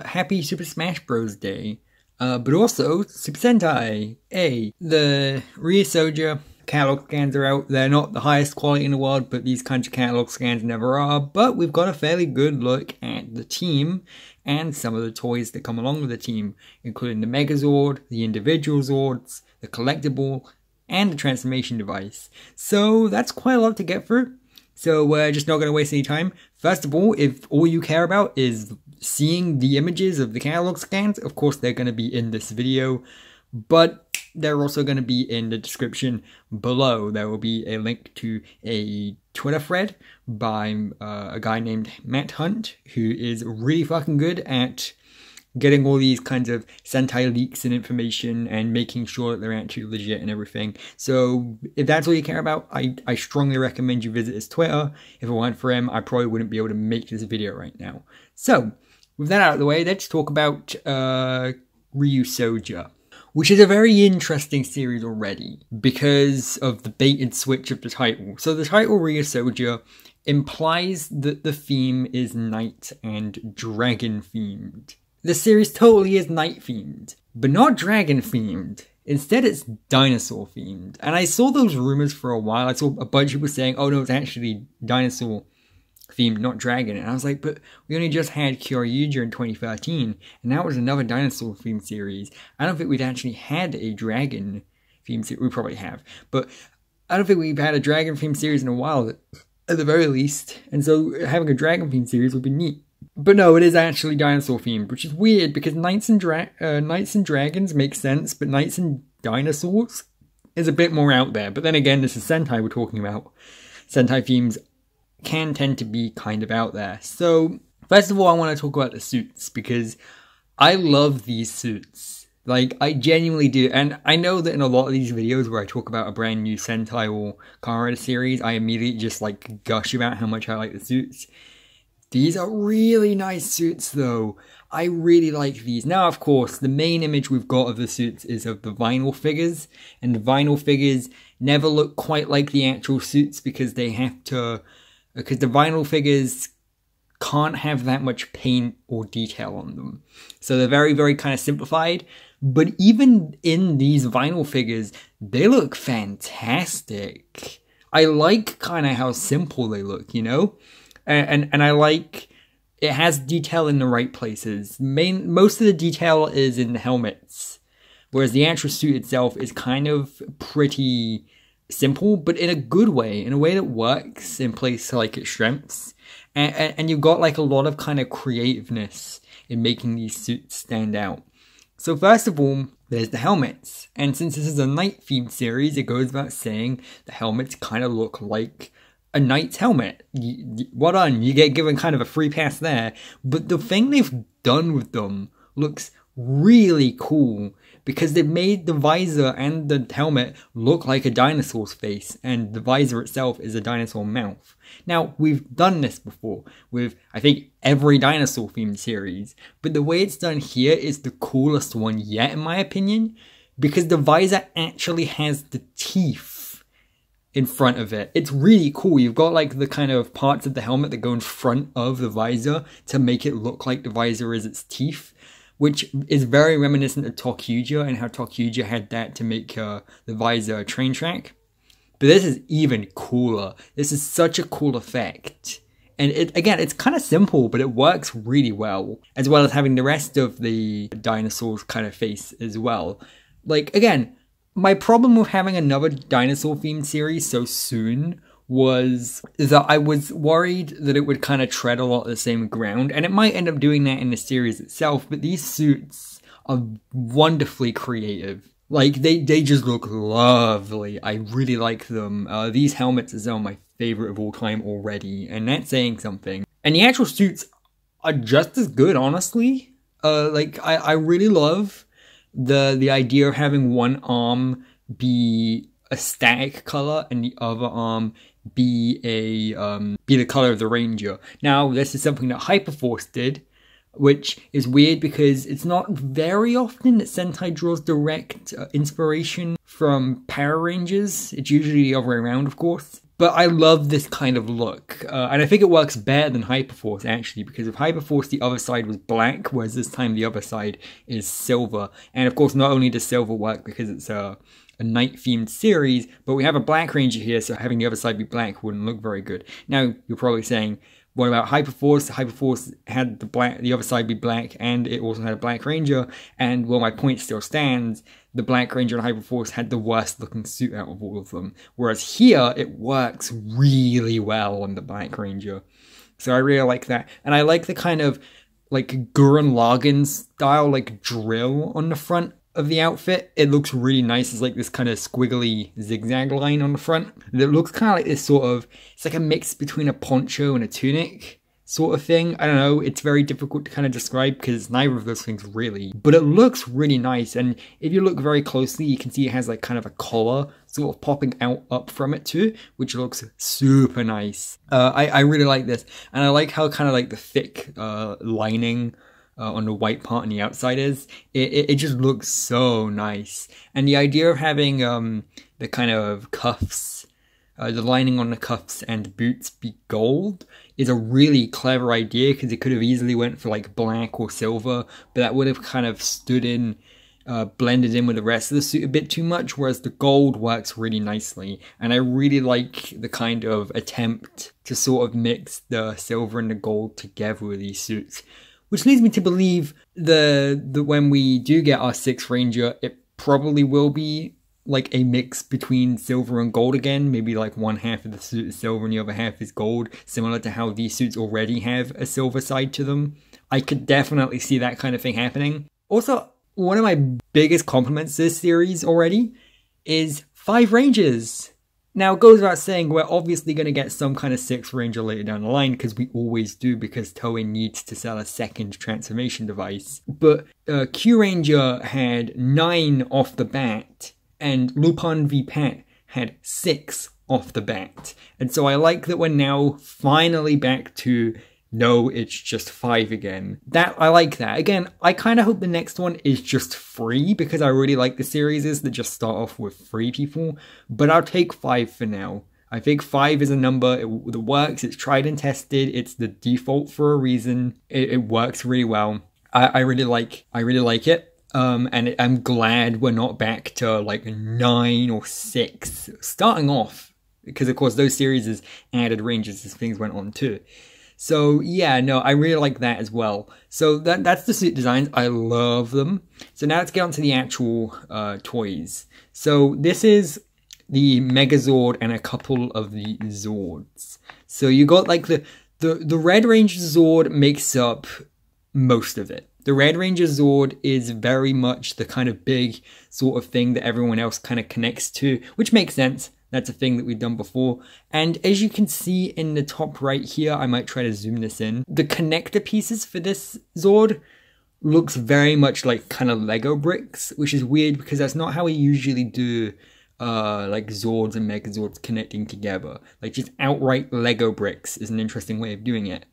happy Super Smash Bros. Day. But also, Super Sentai, the Ryuusouger catalog scans are out. They're not the highest quality in the world, but these kinds of catalog scans never are. But we've got a fairly good look at the team and some of the toys that come along with the team, including the Mega Zord, the individual Zords, the collectible, and the transformation device. So that's quite a lot to get through. So we're just not going to waste any time. First of all, if all you care about is seeing the images of the catalog scans, of course they're going to be in this video, but they're also going to be in the description below. There will be a link to a Twitter thread by a guy named Matt Hunt, who is really fucking good at getting all these kinds of Sentai leaks and information and making sure that they're actually legit and everything. So if that's all you care about, I strongly recommend you visit his Twitter. If it weren't for him, I probably wouldn't be able to make this video right now. So with that out of the way, let's talk about Ryuusouger, which is a very interesting series already because of the bait and switch of the title. So the title Ryuusouger implies that the theme is knight and dragon themed. The series totally is knight themed, but not dragon themed. Instead, it's dinosaur themed. And I saw those rumors for a while. I saw a bunch of people saying, oh no, it's actually dinosaur themed, not dragon. And I was like, but we only just had Kishiryu in 2013, and now it was another dinosaur themed series. I don't think we'd actually had a dragon themed series. We probably have, but I don't think we've had a dragon themed series in a while, at the very least. And so having a dragon themed series would be neat. But no, it is actually dinosaur themed, which is weird because knights and dragons make sense, but knights and dinosaurs is a bit more out there. But then again, this is Sentai we're talking about. Sentai themes can tend to be kind of out there. So first of all, I want to talk about the suits because I love these suits. Like, I genuinely do. And I know that in a lot of these videos where I talk about a brand new Sentai or Kamen Rider series, I immediately just like gush about how much I like the suits. These are really nice suits though. I really like these. Now, of course, the main image we've got of the suits is of the vinyl figures. And the vinyl figures never look quite like the actual suits because they have to... because the vinyl figures can't have that much paint or detail on them. So they're very, very kind of simplified. But even in these vinyl figures, they look fantastic. I like kind of how simple they look, you know? And I like, it has detail in the right places. Most of the detail is in the helmets, whereas the actual suit itself is kind of pretty simple, but in a good way, in a way that works and plays to like its strengths. And you've got like a lot of kind of creativeness in making these suits stand out. So first of all, there's the helmets. And since this is a knight themed series, it goes without saying the helmets kind of look like a knight's helmet. Well done, you get given kind of a free pass there. But the thing they've done with them looks really cool because they've made the visor and the helmet look like a dinosaur's face, and the visor itself is a dinosaur mouth. Now, we've done this before with, I think, every dinosaur themed series, but the way it's done here is the coolest one yet, in my opinion, because the visor actually has the teeth in front of it. It's really cool. You've got like the kind of parts of the helmet that go in front of the visor to make it look like the visor is its teeth, which is very reminiscent of TalkYuja and how TalkYuja had that to make the visor a train track. But this is even cooler. This is such a cool effect. And again, it's kind of simple, but it works really well as having the rest of the dinosaur's kind of face as well. Like, again, my problem with having another dinosaur-themed series so soon was that I was worried that it would kind of tread a lot of the same ground, and it might end up doing that in the series itself, but these suits are wonderfully creative. Like, they just look lovely. I really like them. These helmets are some of my favorite of all time already, and that's saying something. And the actual suits are just as good, honestly. I really love the idea of having one arm be a static color and the other arm be the color of the ranger. Now, this is something that Hyperforce did, which is weird because it's not very often that Sentai draws direct inspiration from Power Rangers. It's usually the other way around, of course. But I love this kind of look, and I think it works better than Hyperforce actually, because with Hyperforce the other side was black, whereas this time the other side is silver. And of course not only does silver work because it's a night themed series, but we have a Black Ranger here, so having the other side be black wouldn't look very good. Now you're probably saying, what about Hyperforce? Hyperforce had the other side be black, and it also had a Black Ranger, and well, my point still stands. The Black Ranger and Hyperforce had the worst looking suit out of all of them. Whereas here, it works really well on the Black Ranger. So I really like that. And I like the kind of like Gurren Lagann style like drill on the front of the outfit. It looks really nice. It's like this kind of squiggly zigzag line on the front. It looks kind of like this sort of, it's like a mix between a poncho and a tunic sort of thing. I don't know, it's very difficult to kind of describe because it's neither of those things really, but it looks really nice. And if you look very closely, you can see it has like kind of a collar sort of popping out up from it too, which looks super nice. I really like this, and I like how kind of like the thick lining on the white part on the outside is. It just looks so nice. And the idea of having the kind of cuffs, the lining on the cuffs and boots be gold is a really clever idea, because it could have easily went for like black or silver, but that would have kind of stood in, blended in with the rest of the suit a bit too much, whereas the gold works really nicely. And I really like the kind of attempt to sort of mix the silver and the gold together with these suits, which leads me to believe that when we do get our 6th Ranger, it probably will be like a mix between silver and gold again. Maybe like one half of the suit is silver and the other half is gold, similar to how these suits already have a silver side to them. I could definitely see that kind of thing happening. Also, one of my biggest compliments to this series already is 5 Rangers. Now, it goes without saying, we're obviously going to get some kind of 6th Ranger later down the line, because we always do, because Toei needs to sell a second transformation device. But Q Ranger had 9 off the bat, and Lupin v Pat had 6 off the bat. And so I like that we're now finally back to, no, it's just 5 again. I like that. Again, I kind of hope the next one is just 3, because I really like the series that just start off with 3 people. But I'll take 5 for now. I think 5 is a number that works. It's tried and tested. It's the default for a reason. It works really well. I really like it. And I'm glad we're not back to like 9 or 6 starting off, because of course those series added Rangers as things went on too. So yeah, no, I really like that as well. So that's the suit designs. I love them. So now let's get on to the actual toys. So this is the Megazord and a couple of the Zords. So you got like the Red Ranger Zord makes up most of it. The Red Ranger Zord is very much the kind of big sort of thing that everyone else kind of connects to, which makes sense. That's a thing that we've done before. And as you can see in the top right here, I might try to zoom this in. The connector pieces for this Zord looks very much like kind of Lego bricks, which is weird because that's not how we usually do like Zords and Megazords connecting together. Like just outright Lego bricks is an interesting way of doing it.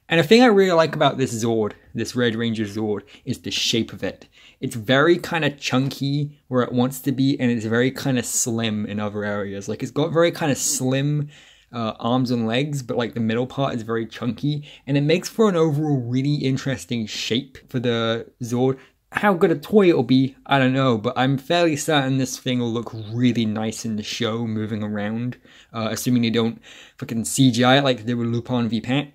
And a thing I really like about this Zord, this Red Ranger Zord, is the shape of it. It's very kind of chunky where it wants to be, and it's very kind of slim in other areas. Like it's got very kind of slim arms and legs, but like the middle part is very chunky, and it makes for an overall really interesting shape for the Zord. How good a toy it'll be, I don't know, but I'm fairly certain this thing will look really nice in the show moving around, assuming they don't fucking CGI it like they did with Lupin v Pat.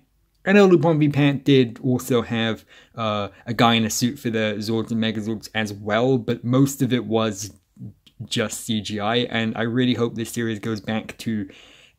I know Lupin v Pat did also have a guy in a suit for the Zords and Megazords as well, but most of it was just CGI, and I really hope this series goes back to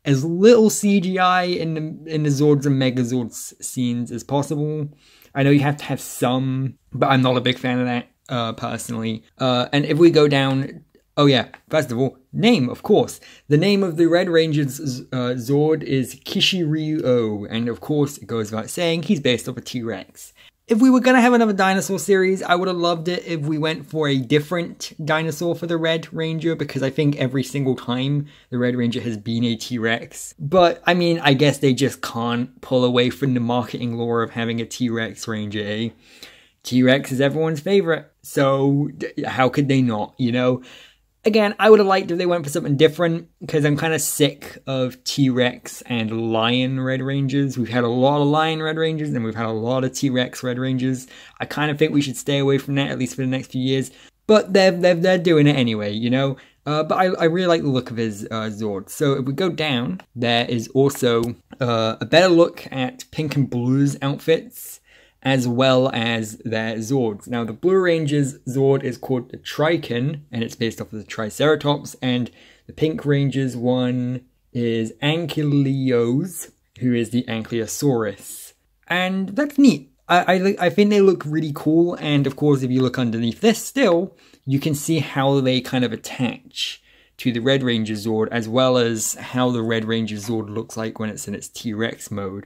as little CGI in the Zords and Megazords scenes as possible. I know you have to have some, but I'm not a big fan of that personally. And if we go down, oh yeah, first of all, name, of course. The name of the Red Ranger's Zord is Kishiryu, and of course, it goes without saying, he's based off a T-Rex. If we were going to have another dinosaur series, I would have loved it if we went for a different dinosaur for the Red Ranger, because I think every single time the Red Ranger has been a T-Rex. But, I mean, I guess they just can't pull away from the marketing lore of having a T-Rex Ranger, eh? T-Rex is everyone's favorite, so how could they not, you know? Again, I would have liked if they went for something different, because I'm kind of sick of T-Rex and Lion Red Rangers. We've had a lot of Lion Red Rangers, and we've had a lot of T-Rex Red Rangers. I kind of think we should stay away from that, at least for the next few years. But they're doing it anyway, you know? But I really like the look of his Zord. So if we go down, there is also a better look at Pink and Blue's outfits, as well as their Zords. Now, the Blue Ranger's Zord is called the Triton, and it's based off of the Triceratops, and the Pink Ranger's one is Ankylos, who is the Ankylosaurus. And that's neat. I think they look really cool, and of course, if you look underneath this still, you can see how they kind of attach to the Red Ranger Zord, as well as how the Red Ranger Zord looks like when it's in its T-Rex mode.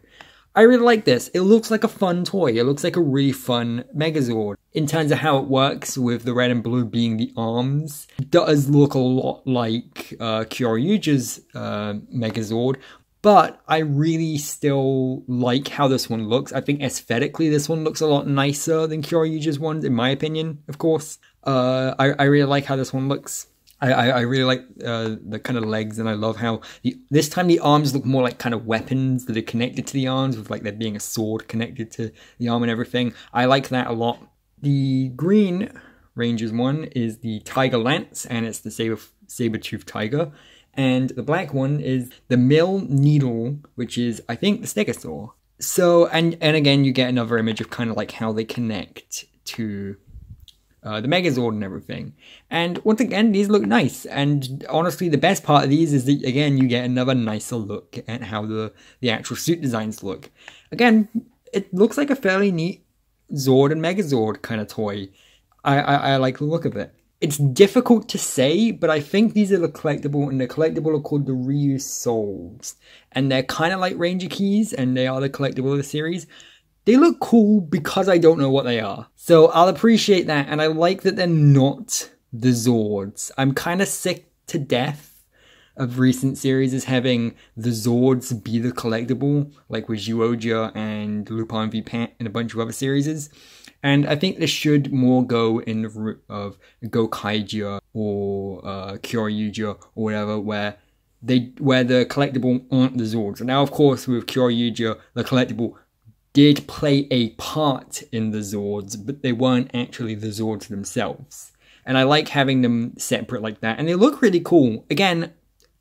I really like this. It looks like a fun toy. It looks like a really fun Megazord. In terms of how it works, with the red and blue being the arms, it does look a lot like Kyoryuger's Megazord, but I really still like how this one looks. I think aesthetically this one looks a lot nicer than Kyoryuger's ones, in my opinion, of course. I really like how this one looks. I really like the kind of legs, and I love how this time the arms look more like kind of weapons that are connected to the arms, with like there being a sword connected to the arm and everything. I like that a lot. The Green Ranger's one is the Tiger Lance, and it's the saber-toothed tiger. And the black one is the Mill Needle, which is, I think, the Stegosaur. So, and again, you get another image of kind of like how they connect to the Megazord and everything. And once again, these look nice. And honestly, the best part of these is that, again, you get another nicer look at how the actual suit designs look. Again, it looks like a fairly neat Zord and Megazord kind of toy. I like the look of it. It's difficult to say, but I think these are the collectible, and the collectible are called the Ryuusouger. And they're kind of like Ranger Keys, and they are the collectible of the series. They look cool because I don't know what they are. So I'll appreciate that, and I like that they're not the Zords. I'm kind of sick to death of recent series as having the Zords be the collectible, like with Ryuusouger and Lupin v Pat and a bunch of other series. And I think this should more go in the route of Gokaiger or Kyoryuger or whatever, where the collectible aren't the Zords. And now, of course, with Kyoryuger, the collectible did play a part in the Zords, but they weren't actually the Zords themselves. And I like having them separate like that, and they look really cool. Again,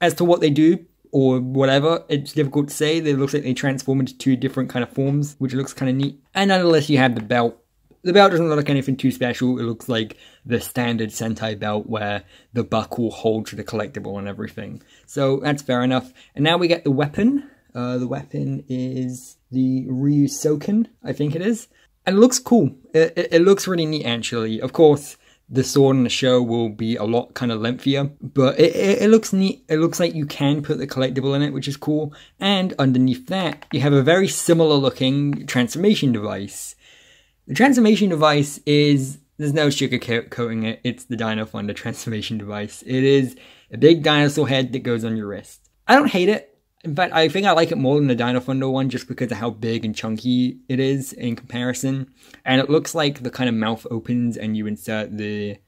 as to what they do, or whatever, it's difficult to say. It looks like they transform into two different kind of forms, which looks kind of neat. And nonetheless, you have the belt. The belt doesn't look like anything too special. It looks like the standard Sentai belt where the buckle holds the collectible and everything. So that's fair enough. And now we get the weapon. The weapon is the Ryuusouger, I think it is. And it looks cool. It looks really neat, actually. Of course, the sword in the show will be a lot kind of lengthier, but it looks neat. It looks like you can put the collectible in it, which is cool. And underneath that, you have a very similar looking transformation device. The transformation device is, there's no sugarcoating it, it's the Dino Thunder transformation device. It is a big dinosaur head that goes on your wrist. I don't hate it. In fact, I think I like it more than the Dino Thunder one, just because of how big and chunky it is in comparison. And it looks like the kind of mouth opens and you insert the...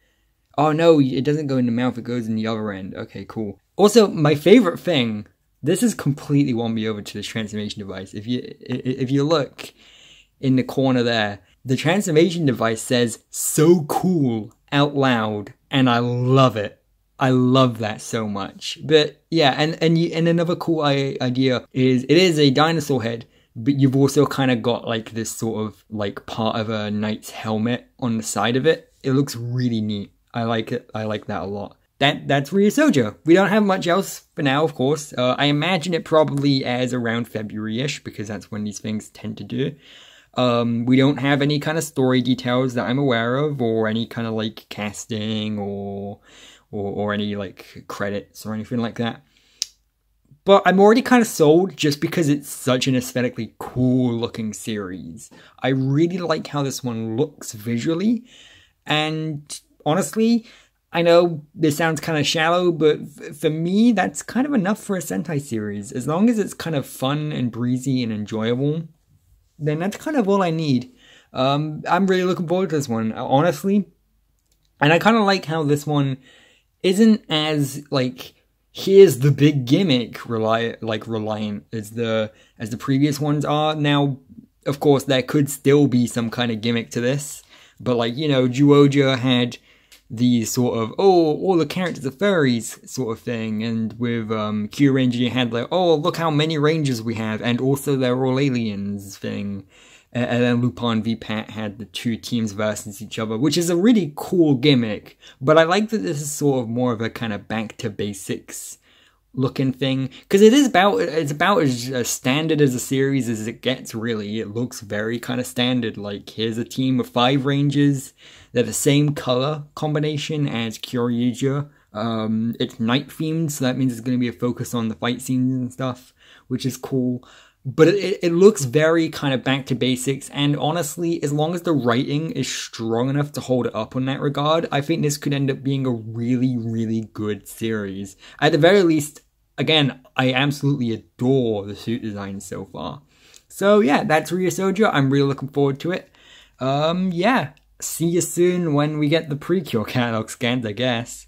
Oh no, it doesn't go in the mouth, it goes in the other end. Okay, cool. Also, my favorite thing, this has completely won me over to this transformation device. If you look in the corner there, the transformation device says, "So cool," out loud, and I love it. I love that so much. But yeah, and another cool idea is it is a dinosaur head, but you've also kind of got like this sort of like part of a knight's helmet on the side of it. It looks really neat. I like it. I like that a lot. That's Ryuusouger. We don't have much else for now, of course. I imagine it probably airs around February-ish, because that's when these things tend to do. We don't have any kind of story details that I'm aware of, or any kind of like casting or any like credits or anything like that. But I'm already kind of sold just because it's such an aesthetically cool looking series. I really like how this one looks visually, and honestly, I know this sounds kind of shallow, but for me, that's kind of enough for a Sentai series. As long as it's kind of fun and breezy and enjoyable, then that's kind of all I need. I'm really looking forward to this one, honestly. And I kind of like how this one isn't as like, here's the big gimmick reliant as the previous ones are. Now, of course, there could still be some kind of gimmick to this, but like, you know, Ryuusouger had the sort of, oh, all the characters are furries sort of thing, and with Q Ranger you had like, oh, look how many rangers we have, and also they're all aliens thing. And then Lupin v Pat had the two teams versus each other, which is a really cool gimmick. But I like that this is sort of more of a kind of back to basics looking thing, because it's about as standard as a series as it gets, really. It looks very kind of standard. Like, here's a team of 5 rangers. They're the same color combination as Kishiryu. It's night themed, so that means it's going to be a focus on the fight scenes and stuff, which is cool. But it looks very kind of back to basics, and honestly, as long as the writing is strong enough to hold it up on that regard, I think this could end up being a really, really good series. At the very least, again, I absolutely adore the suit design so far. So yeah, that's Ryuusouger. I'm really looking forward to it. Yeah, see you soon when we get the Precure catalog scanned, I guess.